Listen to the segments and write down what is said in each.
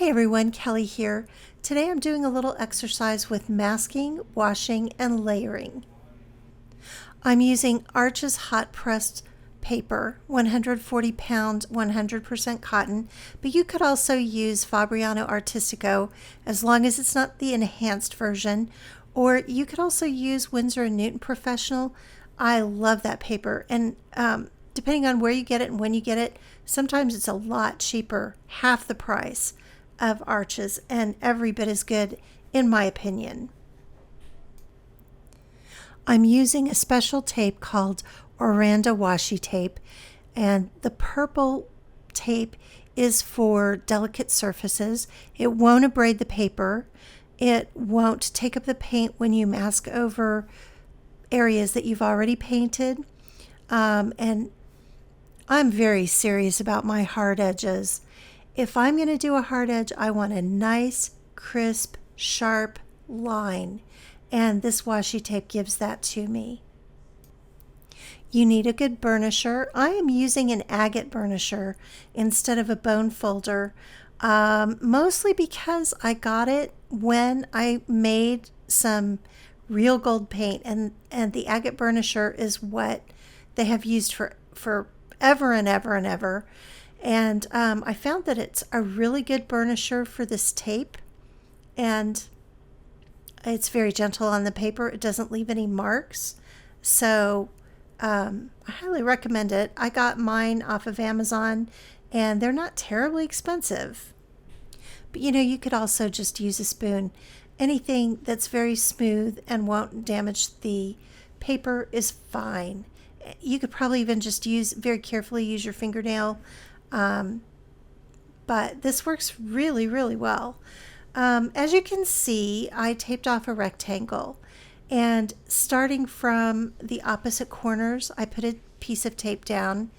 Hey everyone, Kelly here. Today I'm doing a little exercise with masking, washing, and layering. I'm using Arches hot pressed paper, 140 pound, 100% cotton, but you could also use Fabriano Artistico as long as it's not the enhanced version, or you could also use Winsor & Newton Professional. I love that paper, and depending on where you get it and when you get it, sometimes it's a lot cheaper, half the price of Arches, and every bit as good in my opinion. I'm using a special tape called Oranda Washi tape, and the purple tape is for delicate surfaces. It won't abrade the paper. It won't take up the paint when you mask over areas that you've already painted. And I'm very serious about my hard edges. If I'm going to do a hard edge, I want a nice, crisp, sharp line, and this washi tape gives that to me. You need a good burnisher. I am using an agate burnisher instead of a bone folder, mostly because I got it when I made some real gold paint, and the agate burnisher is what they have used for ever and ever and ever. And I found that it's a really good burnisher for this tape, and it's very gentle on the paper. It doesn't leave any marks, so I highly recommend it. I got mine off of Amazon, and they're not terribly expensive. But you could also just use a spoon. Anything that's very smooth and won't damage the paper is fine. You could probably even just very carefully use your fingernail. But this works really, really well. As you can see, I taped off a rectangle, and starting from the opposite corners, I put a piece of tape down,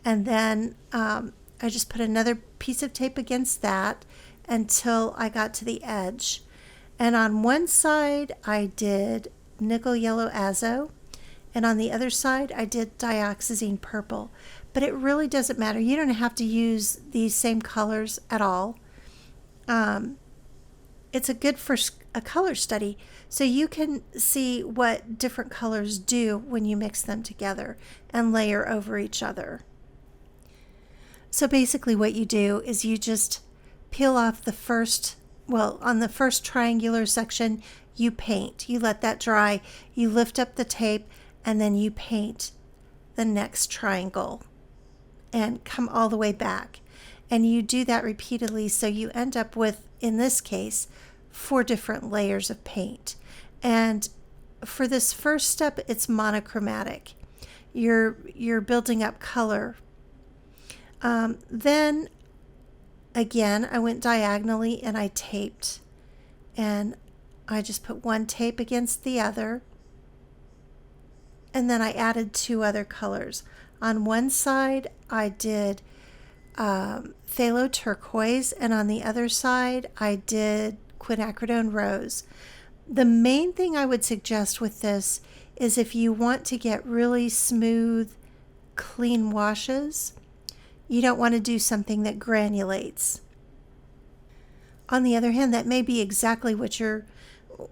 and then I just put another piece of tape against that until I got to the edge. And on one side, I did nickel yellow azo, and on the other side, I did dioxazine purple. But it really doesn't matter. You don't have to use these same colors at all. It's good for a color study, so you can see what different colors do when you mix them together and layer over each other. So basically what you do is you just peel off on the first triangular section, you paint. You let that dry, you lift up the tape, and then you paint the next triangle and come all the way back. And you do that repeatedly, so you end up with, in this case, 4 different layers of paint. And for this first step, it's monochromatic. You're building up color. Then again, I went diagonally and I taped. And I just put one tape against the other. And then I added 2 other colors. On one side, I did Phthalo Turquoise, and on the other side, I did Quinacridone Rose. The main thing I would suggest with this is if you want to get really smooth, clean washes, you don't want to do something that granulates. On the other hand, that may be exactly what you're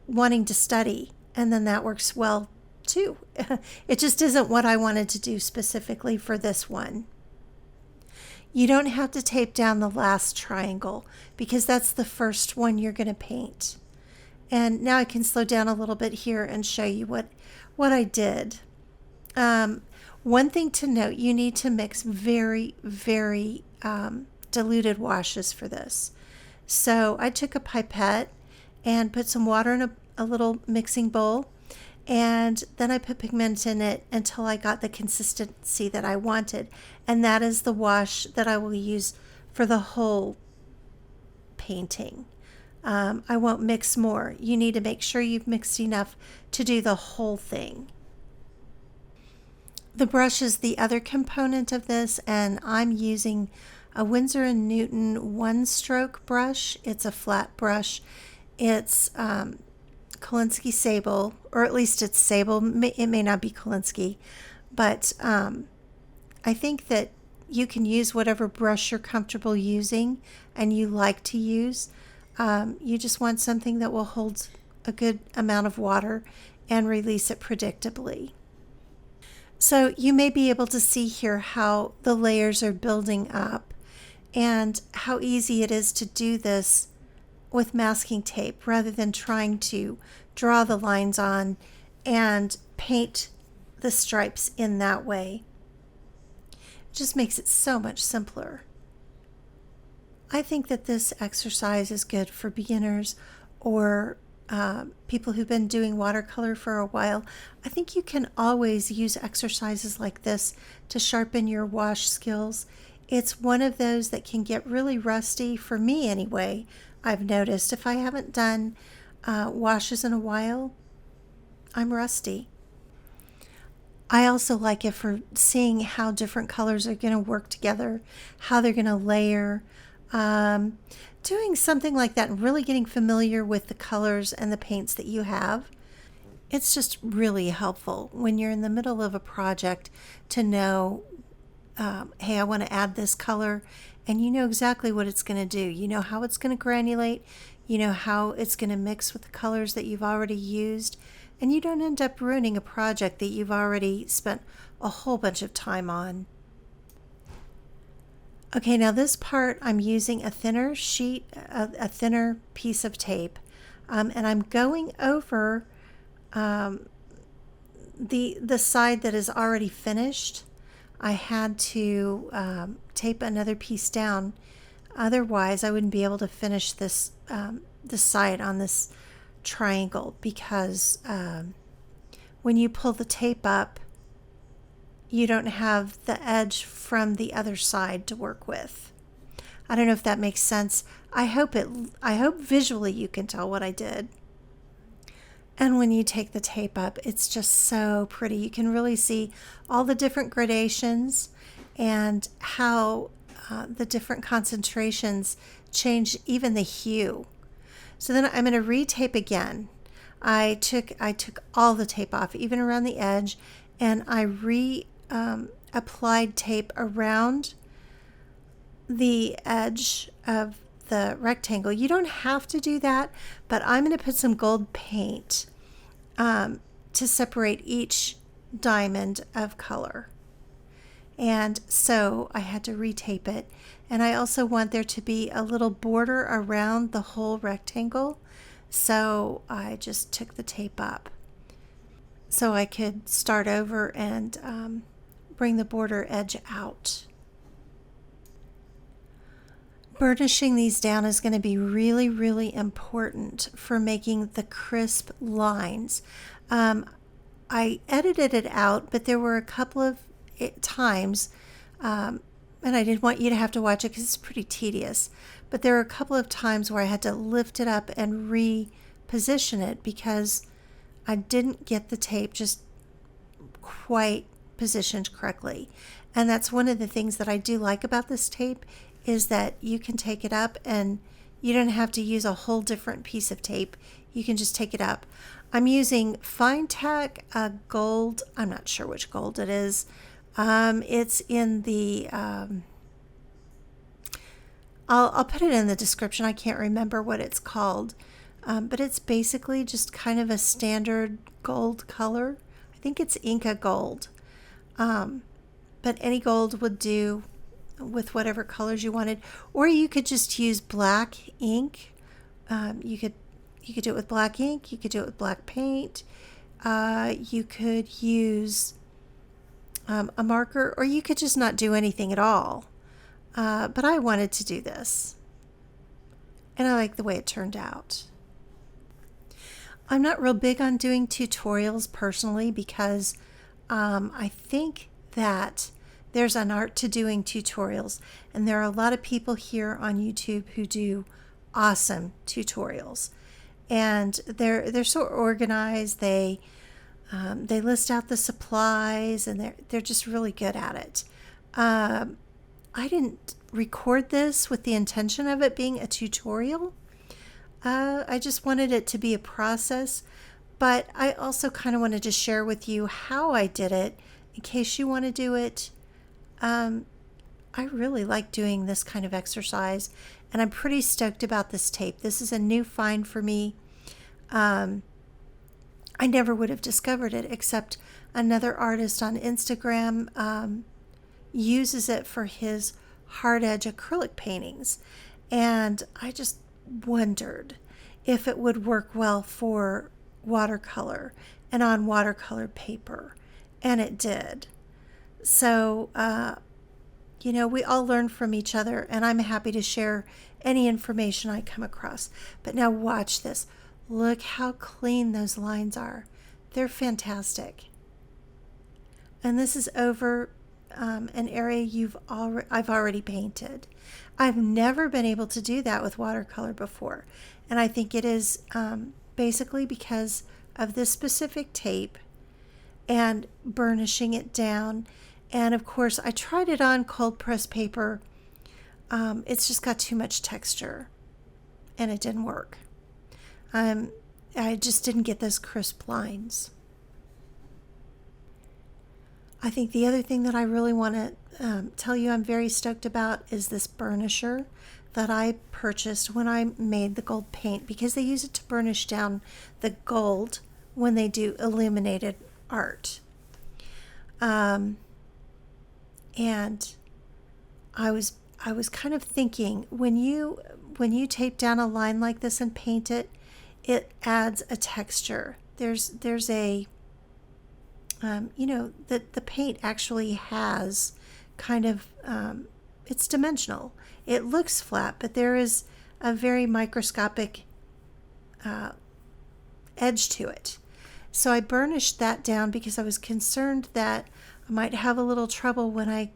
wanting to study, and then that works well too. It just isn't what I wanted to do specifically for this one. You don't have to tape down the last triangle because that's the first one you're going to paint. And now I can slow down a little bit here and show you what I did. One thing to note, you need to mix very, very diluted washes for this. So I took a pipette and put some water in a little mixing bowl, and then I put pigment in it until I got the consistency that I wanted. And that is the wash that I will use for the whole painting. I won't mix more. You need to make sure you've mixed enough to do the whole thing. The brush is the other component of this, and I'm using a Winsor & Newton one-stroke brush. It's a flat brush. It's Kolinsky Sable, or at least it's Sable. It may not be Kolinsky, but I think that You can use whatever brush you're comfortable using and you like to use. You just want something that will hold a good amount of water and release it predictably. So you may be able to see here how the layers are building up and how easy it is to do this with masking tape rather than trying to draw the lines on and paint the stripes in that way. It just makes it so much simpler. I think that this exercise is good for beginners or people who've been doing watercolor for a while. I think you can always use exercises like this to sharpen your wash skills. It's one of those that can get really rusty, for me anyway. I've noticed if I haven't done washes in a while, I'm rusty. I also like it for seeing how different colors are going to work together, how they're going to layer. Doing something like that and really getting familiar with the colors and the paints that you have. It's just really helpful when you're in the middle of a project to know, hey, I want to add this color, and you know exactly what it's going to do. You know how it's going to granulate, you know how it's going to mix with the colors that you've already used, and you don't end up ruining a project that you've already spent a whole bunch of time on. Okay, now this part I'm using a thinner sheet, a thinner piece of tape, and I'm going over the side that is already finished. I had to tape another piece down, otherwise I wouldn't be able to finish this side on this triangle because when you pull the tape up, you don't have the edge from the other side to work with. I don't know if that makes sense. I hope visually you can tell what I did. And when you take the tape up, it's just so pretty. You can really see all the different gradations and how the different concentrations change even the hue. So then I'm going to retape again. I took all the tape off, even around the edge, and I applied tape around the edge of the rectangle. You don't have to do that, but I'm going to put some gold paint to separate each diamond of color. And so I had to retape it. And I also want there to be a little border around the whole rectangle. So I just took the tape up so I could start over and bring the border edge out. Burnishing these down is going to be really, really important for making the crisp lines. I edited it out, but there were a couple of times, and I didn't want you to have to watch it because it's pretty tedious, but there were a couple of times where I had to lift it up and reposition it because I didn't get the tape just quite positioned correctly. And that's one of the things that I do like about this tape is that you can take it up and you don't have to use a whole different piece of tape. You can just take it up. I'm using Finetec gold. I'm not sure which gold it is. It's in the I'll put it in the description. I can't remember what it's called. But it's basically just kind of a standard gold color. I think it's Inca gold. But any gold would do with whatever colors you wanted. Or you could just use black ink. You could do it with black ink. You could do it with black paint. You could use a marker, or you could just not do anything at all. But I wanted to do this. And I like the way it turned out. I'm not real big on doing tutorials personally because I think that there's an art to doing tutorials, and there are a lot of people here on YouTube who do awesome tutorials, and they're so organized. They list out the supplies, and they're just really good at it. I didn't record this with the intention of it being a tutorial. I just wanted it to be a process, but I also kind of wanted to share with you how I did it in case you want to do it I really like doing this kind of exercise, and I'm pretty stoked about this tape. This is a new find for me. I never would have discovered it except another artist on Instagram uses it for his hard edge acrylic paintings. And I just wondered if it would work well for watercolor and on watercolor paper. And it did. So, we all learn from each other, and I'm happy to share any information I come across. But now watch this. Look how clean those lines are. They're fantastic. And this is over an area I've already painted. I've never been able to do that with watercolor before. And I think it is basically because of this specific tape and burnishing it down. And of course, I tried it on cold press paper. It's just got too much texture and it didn't work. I just didn't get those crisp lines. I think the other thing that I really want to tell you I'm very stoked about is this burnisher that I purchased when I made the gold paint, because they use it to burnish down the gold when they do illuminated art. And I was kind of thinking, when you tape down a line like this and paint it, it adds a texture. There's a the paint actually has kind of it's dimensional. It looks flat, but there is a very microscopic edge to it. So I burnished that down because I was concerned that I might have a little trouble when I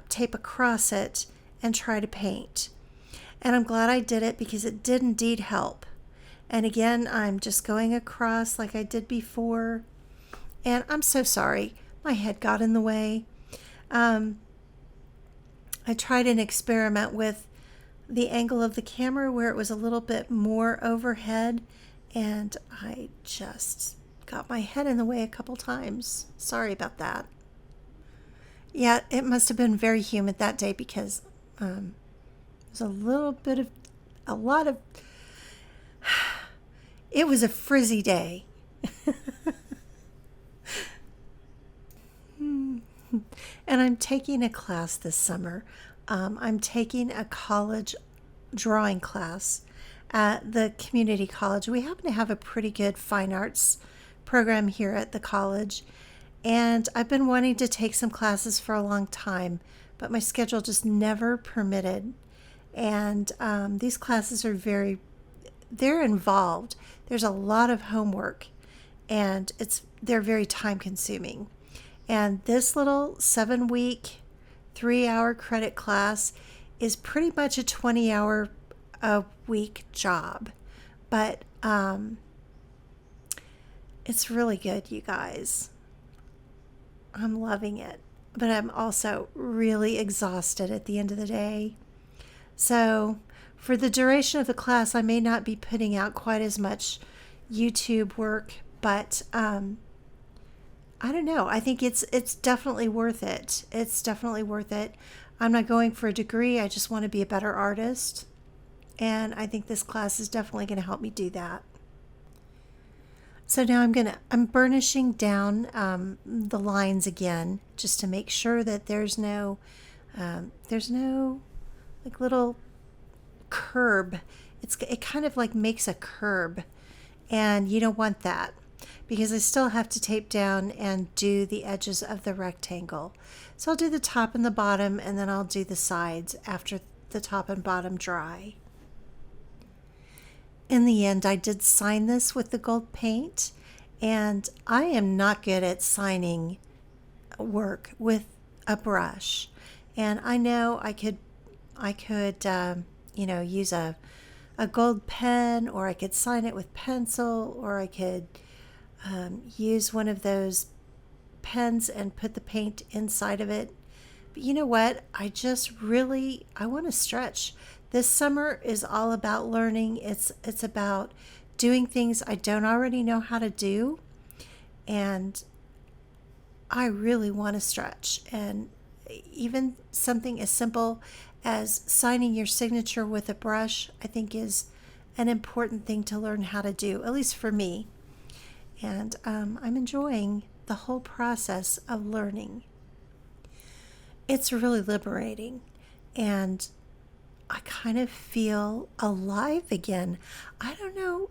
tape across it and try to paint. And I'm glad I did it, because it did indeed help. And again, I'm just going across like I did before. And I'm so sorry, my head got in the way. I tried an experiment with the angle of the camera where it was a little bit more overhead, and I just got my head in the way a couple times. Sorry about that. Yeah, it must have been very humid that day, because it was it was a frizzy day. And I'm taking a class this summer. I'm taking a college drawing class at the community college. We happen to have a pretty good fine arts program here at the college. And I've been wanting to take some classes for a long time, but my schedule just never permitted. And these classes are they're involved. There's a lot of homework, and they're very time consuming. And this little 7-week, 3-hour credit class is pretty much a 20-hour a week job. But it's really good, you guys. I'm loving it. But I'm also really exhausted at the end of the day. So for the duration of the class, I may not be putting out quite as much YouTube work, but I don't know. I think it's definitely worth it. It's definitely worth it. I'm not going for a degree. I just want to be a better artist. And I think this class is definitely going to help me do that. So now I'm burnishing down the lines again, just to make sure that there's no like little curb. It kind of like makes a curb, and you don't want that, because I still have to tape down and do the edges of the rectangle. So I'll do the top and the bottom, and then I'll do the sides after the top and bottom dry. In the end, I did sign this with the gold paint, and I am not good at signing work with a brush. And I know I could use a gold pen, or I could sign it with pencil, or I could use one of those pens and put the paint inside of it. But you know what? I want to stretch. This summer is all about learning. It's about doing things I don't already know how to do. And I really want to stretch. And even something as simple as signing your signature with a brush, I think is an important thing to learn how to do, at least for me. And I'm enjoying the whole process of learning. It's really liberating, and I kind of feel alive again. I don't know,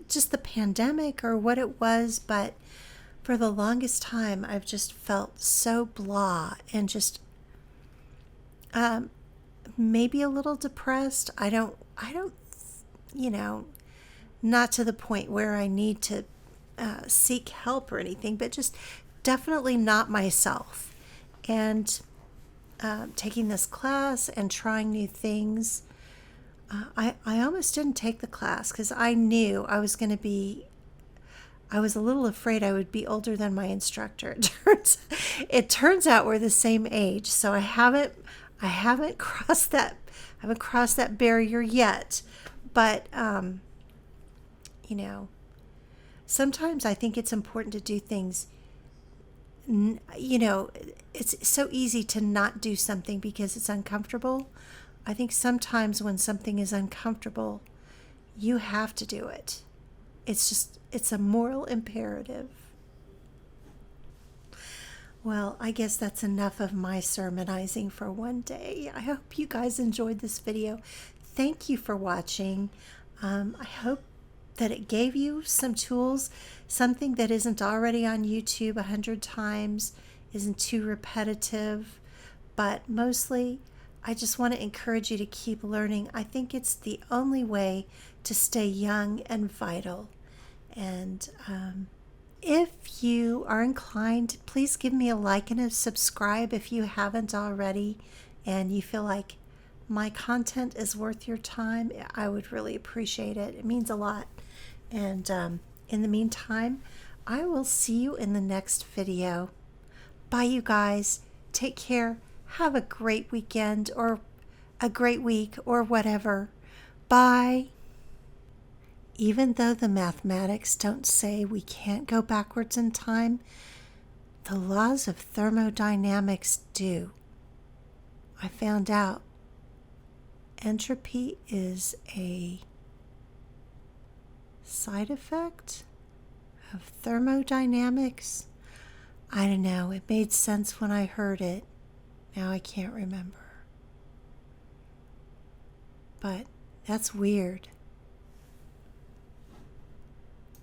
just the pandemic or what it was, but for the longest time, I've just felt so blah and just maybe a little depressed. I don't, not to the point where I need to seek help or anything, but just definitely not myself. And taking this class and trying new things, I almost didn't take the class because I knew I was a little afraid I would be older than my instructor. It turns out we're the same age, so I haven't crossed that barrier yet. But sometimes I think it's important to do things. It's so easy to not do something because it's uncomfortable. I think sometimes when something is uncomfortable, you have to do it. It's a moral imperative. Well, I guess that's enough of my sermonizing for one day. I hope you guys enjoyed this video. Thank you for watching. I hope that it gave you some tools, something that isn't already on YouTube 100 times, isn't too repetitive, but mostly I just want to encourage you to keep learning. I think it's the only way to stay young and vital. And if you are inclined, please give me a like and a subscribe if you haven't already and you feel like my content is worth your time. I would really appreciate it. It means a lot. And in the meantime, I will see you in the next video. Bye, you guys. Take care. Have a great weekend or a great week or whatever. Bye. Even though the mathematics don't say we can't go backwards in time, the laws of thermodynamics do. I found out entropy is a side effect of thermodynamics. I don't know. It made sense when I heard it. Now I can't remember. But that's weird.